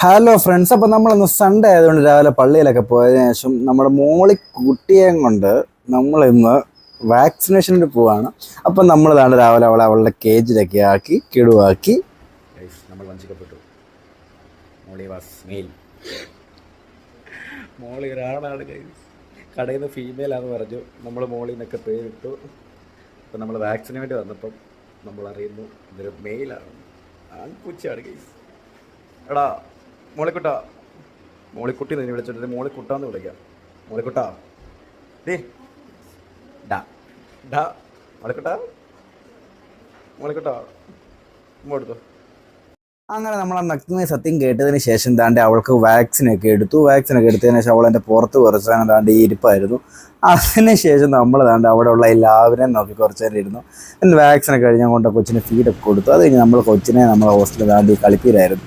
Hello friends, അപ്പോൾ നമ്മളിന്ന് Sunday ആയതുകൊണ്ട് രാവിലെ പള്ളിയിലൊക്കെ പോയതിനു ശേഷം നമ്മുടെ മോളി കുട്ടിയെയും കൊണ്ട് നമ്മളിന്ന് വാക്സിനേഷനിൽ പോവാണ്. അപ്പം നമ്മളിതാണ് രാവിലെ അവളുടെ കേജിലൊക്കെ ആക്കി കിടുവാക്കി നമ്മൾ വഞ്ചിക്കപ്പെട്ടു. മോളി വാസ് മെയിൽ, മോളി ഒരാളാണ്. കടയിൽ നിന്ന് ഫീമെയിലാണെന്ന് പറഞ്ഞു. നമ്മൾ മോളിന്നൊക്കെ പേരിട്ടു. അപ്പം നമ്മൾ വാക്സിന് വേണ്ടി വന്നപ്പം നമ്മൾ അറിയുന്നു ഇതൊരു മെയിലാണ്, ആൺപൂച്ചയാണ് ഗൈസ്. എടാ മോളിക്കുട്ടാ, മോളിക്കുട്ടി നിന്ന് വിളിച്ചിട്ട് മോളിക്കുട്ടാന്ന് വിളിക്കാം. മോളിക്കുട്ടാ ഡേ ഡാ ഡാ മോളിക്കുട്ടാ മോളിക്കുട്ടാ കൊടുത്തു. അങ്ങനെ നമ്മൾ ആ നഗ്നമായ സത്യം കേട്ടതിന് ശേഷം താണ്ടി അവൾക്ക് വാക്സിനൊക്കെ എടുത്തതിന് ശേഷം അവൾ എൻ്റെ പുറത്ത് കുറച്ച് നേരം താണ്ടി ഈ ഇരിപ്പായിരുന്നു. അതിനുശേഷം നമ്മൾ താണ്ട് അവിടെ ഉള്ള എല്ലാവരെയും നോക്കി കുറച്ച് നേരം ഇരുന്നു. വാക്സിനൊക്കെ കഴിഞ്ഞാൽ കൊണ്ട് കൊച്ചിന് ഫീഡൊക്കെ കൊടുത്തു. അത് കഴിഞ്ഞ് നമ്മൾ കൊച്ചിനെ നമ്മളെ ഹോസ്റ്റലിൽ താണ്ടി കളിപ്പിലായിരുന്നു.